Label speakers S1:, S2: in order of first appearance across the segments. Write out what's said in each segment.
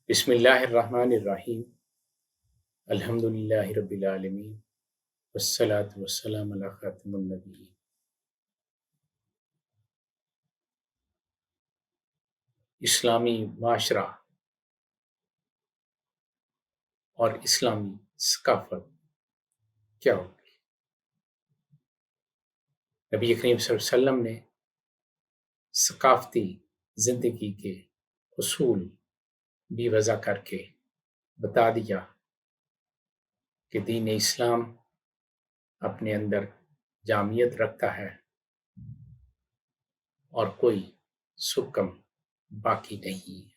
S1: بسم اللہ الرحمن الرحیم۔ الحمد للہ رب العالمین، والصلاة والسلام علی خاتم النبیین۔ اسلامی معاشرہ اور اسلامی ثقافت کیا ہوگی؟ نبی کریم صلی اللہ علیہ وسلم نے ثقافتی زندگی کے اصول بھی وضع کر کے بتا دیا کہ دین اسلام اپنے اندر جامعیت رکھتا ہے اور کوئی سکم باقی نہیں ہے۔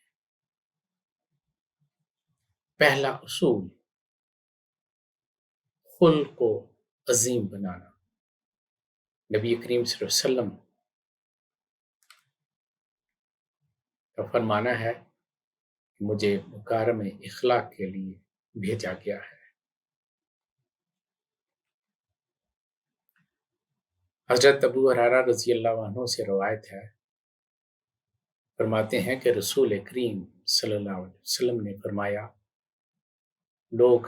S1: پہلا اصول خلق کو عظیم بنانا۔ نبی کریم صلی اللہ علیہ وسلم کا فرمانا ہے کہ مجھے مکارم اخلاق کے لیے بھیجا گیا ہے۔ حضرت ابو ہریرہ رضی اللہ عنہ سے روایت ہے، فرماتے ہیں کہ رسول کریم صلی اللہ علیہ وسلم نے فرمایا، لوگ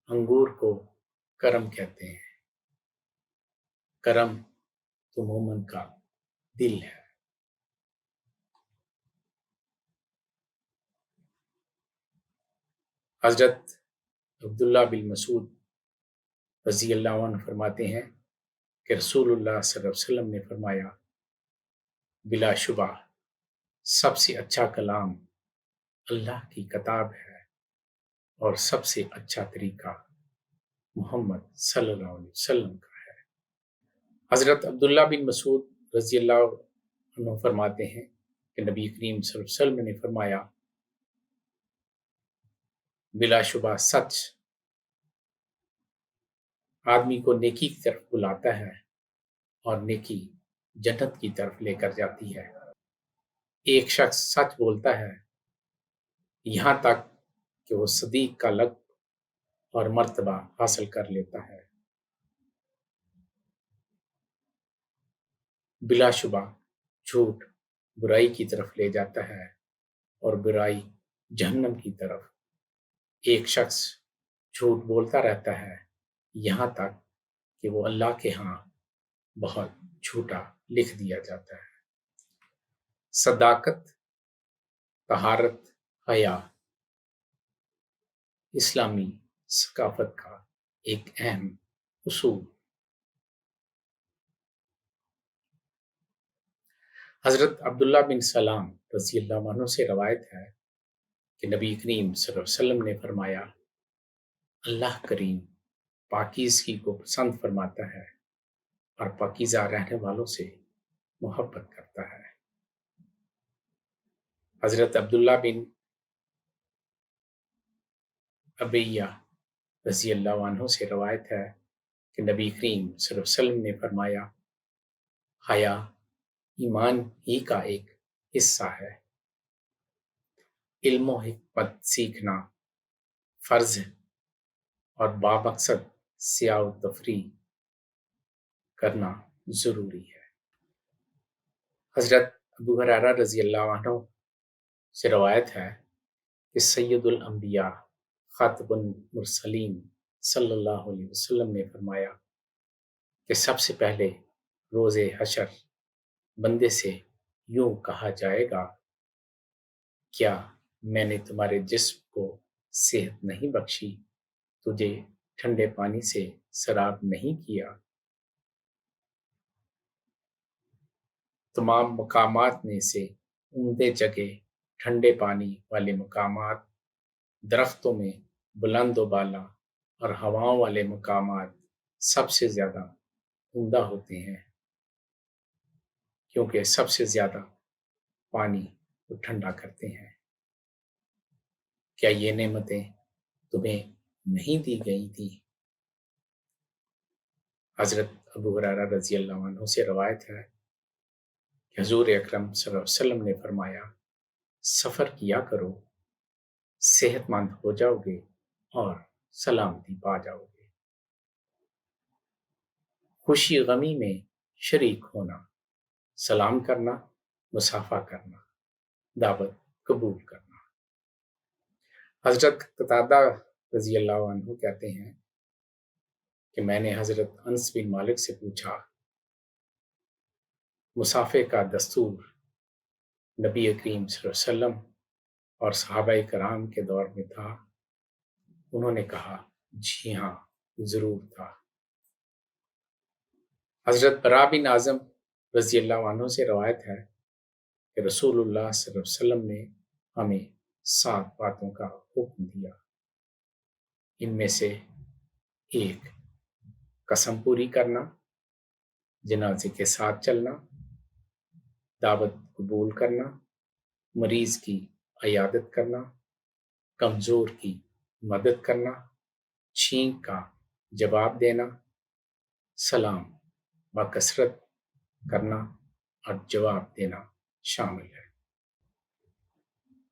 S1: انگور کو کرم کہتے ہیں، کرم تو مومن کا دل ہے۔ حضرت عبداللہ بن مسعود رضی اللہ عنہ فرماتے ہیں کہ رسول اللہ صلی اللہ علیہ وسلم نے فرمایا، بلا شبہ سب سے اچھا کلام اللہ کی کتاب ہے اور سب سے اچھا طریقہ محمد صلی اللہ علیہ وسلم کا ہے۔ حضرت عبداللہ بن مسعود رضی اللہ عنہ فرماتے ہیں کہ نبی کریم صلی اللہ علیہ وسلم نے فرمایا، بلا شبہ سچ آدمی کو نیکی کی طرف بلاتا ہے اور نیکی جنت کی طرف لے کر جاتی ہے۔ ایک شخص سچ بولتا ہے یہاں تک کہ وہ صدیق کا لقب اور مرتبہ حاصل کر لیتا ہے۔ بلا شبہ جھوٹ برائی کی طرف لے جاتا ہے اور برائی جہنم کی طرف۔ ایک شخص جھوٹ بولتا رہتا ہے یہاں تک کہ وہ اللہ کے ہاں بہت جھوٹا لکھ دیا جاتا ہے۔ صداقت، طہارت، حیا اسلامی ثقافت کا ایک اہم اصول۔ حضرت عبداللہ بن سلام رضی اللہ عنہ سے روایت ہے کہ نبی کریم صلی اللہ علیہ وسلم نے فرمایا، اللہ کریم پاکیزگی کو پسند فرماتا ہے اور پاکیزہ رہنے والوں سے محبت کرتا ہے۔ حضرت عبداللہ بن ابیہ رضی اللہ عنہ سے روایت ہے کہ نبی کریم صلی اللہ علیہ وسلم نے فرمایا، حیا ایمان ہی کا ایک حصہ ہے۔ علم و حکمت سیکھنا فرض ہے اور بامقصد سیاح و تفریح کرنا ضروری ہے۔ حضرت ابو ہریرہ رضی اللہ عنہ سے روایت ہے کہ سید الانبیاء خاتم المرسلین صلی اللہ علیہ وسلم نے فرمایا کہ سب سے پہلے روز حشر بندے سے یوں کہا جائے گا، کیا میں نے تمہارے جسم کو صحت نہیں بخشی، تجھے ٹھنڈے پانی سے سراب نہیں کیا؟ تمام مقامات میں سے عمدہ جگہ، ٹھنڈے پانی والے مقامات، درختوں میں بلند و بالا اور ہواؤں والے مقامات سب سے زیادہ عمدہ ہوتے ہیں، کیونکہ سب سے زیادہ پانی کو ٹھنڈا کرتے ہیں۔ کیا یہ نعمتیں تمہیں نہیں دی گئی تھیں؟ حضرت ابو ہریرہ رضی اللہ عنہ سے روایت ہے کہ حضور اکرم صلی اللہ علیہ وسلم نے فرمایا، سفر کیا کرو، صحت مند ہو جاؤ گے اور سلامتی پا جاؤ گے۔ خوشی غمی میں شریک ہونا، سلام کرنا، مصافحہ کرنا، دعوت قبول کرنا۔ حضرت قتادہ رضی اللہ عنہ کہتے ہیں کہ میں نے حضرت انس بن مالک سے پوچھا، مسافے کا دستور نبی کریم صلی اللہ علیہ وسلم اور صحابہ کرام کے دور میں تھا؟ انہوں نے کہا، جی ہاں، ضرور تھا۔ حضرت برا بن اعظم رضی اللہ عنہ سے روایت ہے کہ رسول اللہ صلی اللہ علیہ وسلم نے ہمیں 7 باتوں کا حکم دیا۔ ان میں سے ایک، قسم پوری کرنا، جنازے کے ساتھ چلنا، دعوت قبول کرنا، مریض کی عیادت کرنا، کمزور کی مدد کرنا، چھینک کا جواب دینا، سلام بکثرت کرنا اور جواب دینا شامل ہے۔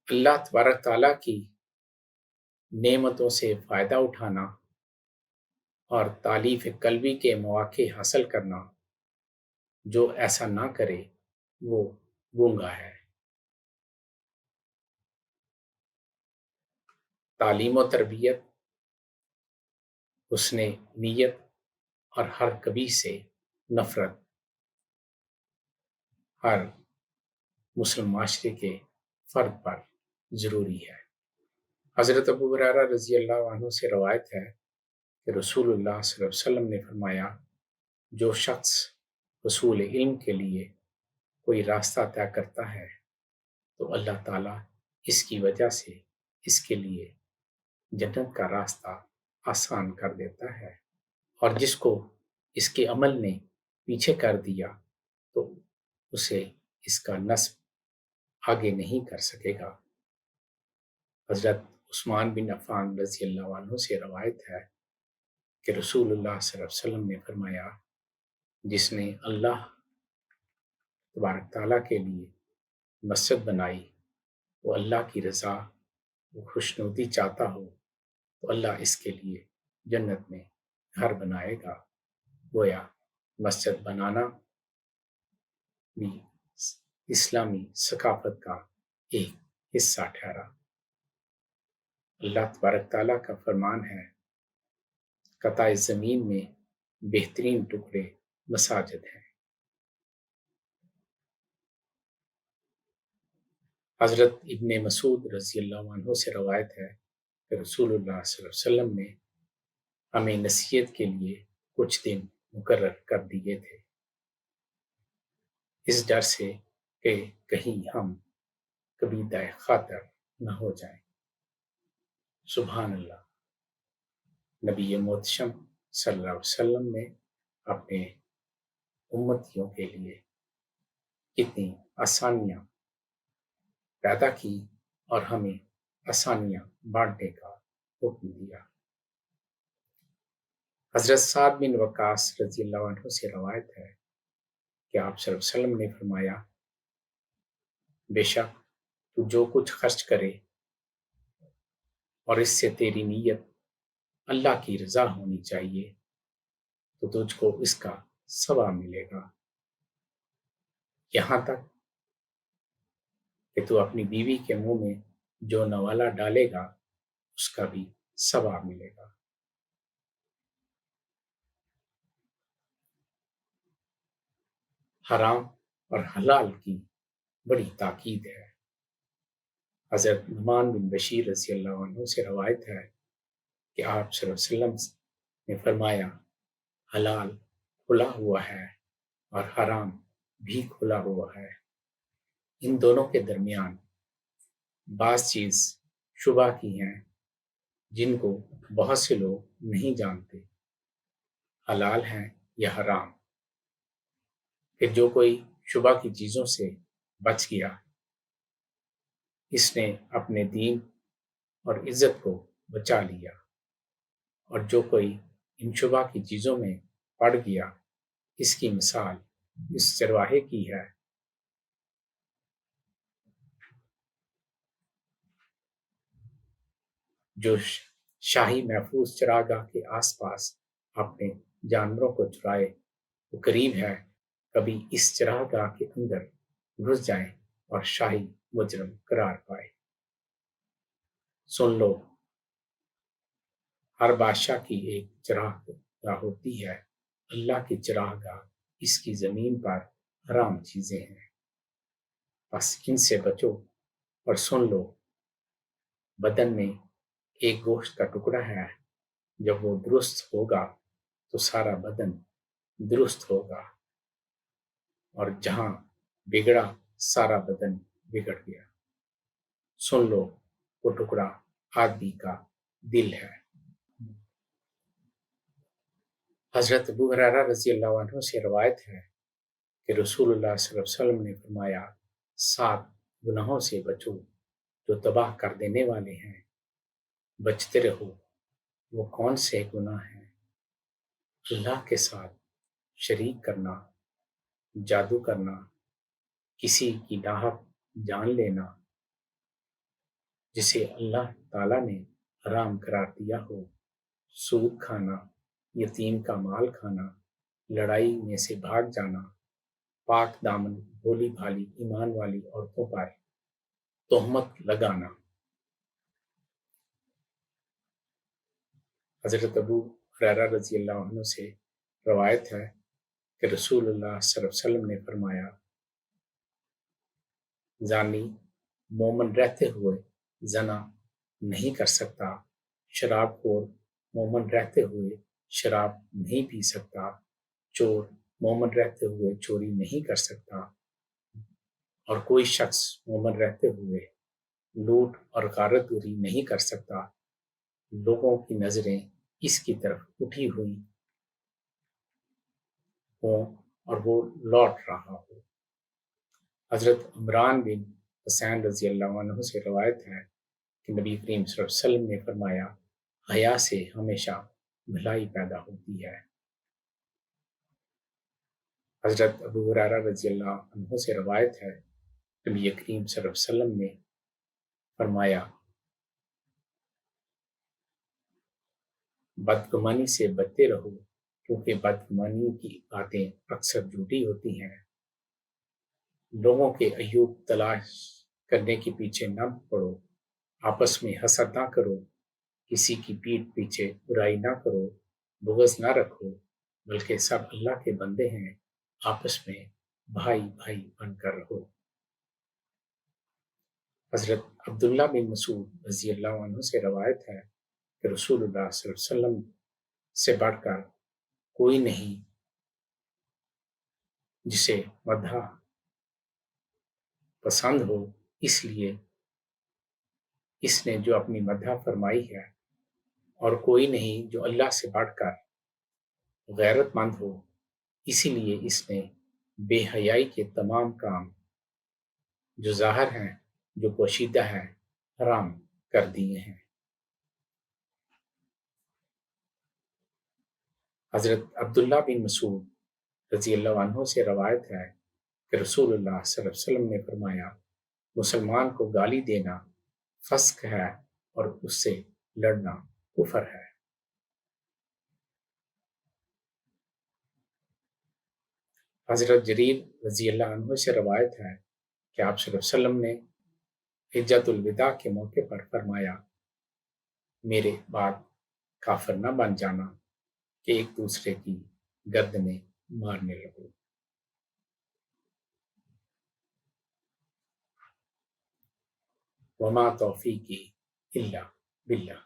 S1: اللہ تبارک تعالیٰ کی نعمتوں سے فائدہ اٹھانا اور تالیف قلبی کے مواقع حاصل کرنا، جو ایسا نہ کرے وہ گونگا ہے۔ تعلیم و تربیت، حسن نیت اور ہر کبھی سے نفرت ہر مسلم معاشرے کے فرد پر ضروری ہے۔ حضرت ابو ہریرہ رضی اللہ عنہ سے روایت ہے کہ رسول اللہ صلی اللہ علیہ وسلم نے فرمایا، جو شخص حصول علم کے لیے کوئی راستہ طے کرتا ہے تو اللہ تعالیٰ اس کی وجہ سے اس کے لیے جنت کا راستہ آسان کر دیتا ہے، اور جس کو اس کے عمل نے پیچھے کر دیا تو اسے اس کا نصب آگے نہیں کر سکے گا۔ حضرت عثمان بن عفان رضی اللہ عنہ سے روایت ہے کہ رسول اللہ صلی اللہ علیہ وسلم نے فرمایا، جس نے اللہ تبارک تعالیٰ کے لیے مسجد بنائی، وہ اللہ کی رضا وہ خوشنودی چاہتا ہو تو اللہ اس کے لیے جنت میں گھر بنائے گا۔ گویا مسجد بنانا بھی اسلامی ثقافت کا ایک حصہ ٹھہرا۔ اللہ تبارک تعالیٰ کا فرمان ہے، قطع زمین میں بہترین ٹکڑے مساجد ہیں۔ حضرت ابن مسعود رضی اللہ عنہ سے روایت ہے کہ رسول اللہ صلی اللہ علیہ وسلم نے ہمیں نصیحت کے لیے کچھ دن مقرر کر دیے تھے، اس ڈر سے کہ کہیں ہم کبیدہ خاطر نہ ہو جائیں۔ سبحان اللہ، نبی محتشم صلی اللہ علیہ وسلم نے اپنے امتیوں کے لیے کتنی آسانیاں پیدا کی اور ہمیں آسانیاں بانٹنے کا حکم دیا۔ حضرت سعد بن وقاص رضی اللہ عنہ سے روایت ہے کہ آپ صلی اللہ علیہ وسلم نے فرمایا، بے شک تو جو کچھ خرچ کرے اور اس سے تیری نیت اللہ کی رضا ہونی چاہیے تو تجھ کو اس کا ثواب ملے گا، یہاں تک کہ تو اپنی بیوی کے منہ میں جو نوالا ڈالے گا اس کا بھی ثواب ملے گا۔ حرام اور حلال کی بڑی تاکید ہے۔ حضرت نعمان بن بشیر رضی اللہ عنہ سے روایت ہے کہ آپ صلی اللہ علیہ وسلم نے فرمایا، حلال کھلا ہوا ہے اور حرام بھی کھلا ہوا ہے، ان دونوں کے درمیان بعض چیز شبہ کی ہیں جن کو بہت سے لوگ نہیں جانتے، حلال ہیں یا حرام، کہ جو کوئی شبہ کی چیزوں سے بچ گیا، اس نے اپنے دین اور عزت کو بچا لیا، اور جو کوئی ان شبہ کی چیزوں میں پڑ گیا، اس کی مثال اس چرواہے کی ہے جو شاہی محفوظ چراگاہ کے آس پاس اپنے جانوروں کو چرائے، وہ قریب ہے کبھی اس چراگاہ کے اندر گھس جائیں اور شاہی مجرم قرار پائے۔ سن لو، ہر بادشاہ کی ایک چراہ گاہ ہوتی ہے، اللہ کی چراہ گاہ اس کی زمین پر حرام چیزیں ہیں، بس ان سے بچو۔ اور سن لو، بدن میں ایک گوشت کا ٹکڑا ہے، جب وہ درست ہوگا تو سارا بدن درست ہوگا، اور جہاں بگڑا سارا بدن بگڑ گیا۔ سن لو، وہ ٹکڑا آدمی کا دل ہے۔ حضرت ابو ہریرہ رضی اللہ عنہ سے روایت ہے کہ رسول اللہ صلی اللہ علیہ وسلم نے فرمایا، 7 گناہوں سے بچو جو تباہ کر دینے والے ہیں، بچتے رہو۔ وہ کون سے گناہ ہیں؟ اللہ کے ساتھ شریک کرنا، جادو کرنا، کسی کی ناحق جان لینا جسے اللہ تعالیٰ نے حرام قرار دیا ہو، سود کھانا، یتیم کا مال کھانا، لڑائی میں سے بھاگ جانا، پاک دامن بھولی بھالی ایمان والی عورتوں پر تہمت لگانا۔ حضرت ابو ہریرہ رضی اللہ عنہ سے روایت ہے کہ رسول اللہ صلی اللہ علیہ وسلم نے فرمایا، زانی مومن رہتے ہوئے زنا نہیں کر سکتا، شراب خور مومن رہتے ہوئے شراب نہیں پی سکتا، چور مومن رہتے ہوئے چوری نہیں کر سکتا، اور کوئی شخص مومن رہتے ہوئے لوٹ اور غارت گری نہیں کر سکتا۔ لوگوں کی نظریں اس کی طرف اٹھی ہوئی ہوں اور وہ لوٹ رہا ہو۔ حضرت عمران بن حسین رضی اللہ عنہ سے روایت ہے کہ نبی کریم صلی اللہ علیہ وسلم نے فرمایا، حیا سے ہمیشہ بھلائی پیدا ہوتی ہے۔ حضرت ابو ہریرہ رضی اللہ عنہ سے روایت ہے، نبی کریم صلی اللہ علیہ وسلم نے فرمایا، بدگمانی سے بچتے رہو، کیونکہ بدگمانی کی باتیں اکثر جھوٹی ہوتی ہیں۔ لوگوں کے عیوب تلاش کرنے کے پیچھے نہ پڑو، آپس میں حسد نہ کرو، کسی کی پیٹھ پیچھے برائی نہ کرو، بغض نہ رکھو، بلکہ سب اللہ کے بندے ہیں، آپس میں بھائی بھائی بن کر رہو۔ حضرت عبداللہ بن مسعود رضی اللہ عنہ سے روایت ہے کہ رسول اللہ صلی اللہ علیہ وسلم سے بڑھ کر کوئی نہیں جسے مدح پسند ہو، اس لیے اس نے جو اپنی مدح فرمائی ہے، اور کوئی نہیں جو اللہ سے بڑھ کر غیرت مند ہو، اسی لیے اس نے بے حیائی کے تمام کام جو ظاہر ہیں، جو پوشیدہ ہیں، حرام کر دیے ہیں۔ حضرت عبداللہ بن مسعود رضی اللہ عنہ سے روایت ہے کہ رسول اللہ صلی اللہ علیہ وسلم نے فرمایا، مسلمان کو گالی دینا فسق ہے اور اس سے لڑنا کفر ہے۔ حضرت جریر رضی اللہ عنہ سے روایت ہے کہ آپ صلی اللہ علیہ وسلم نے حجۃ الوداع کے موقع پر فرمایا، میرے بعد کافر نہ بن جانا کہ ایک دوسرے کی گردنیں مارنے لگو۔ وما توفیقی الا باللہ۔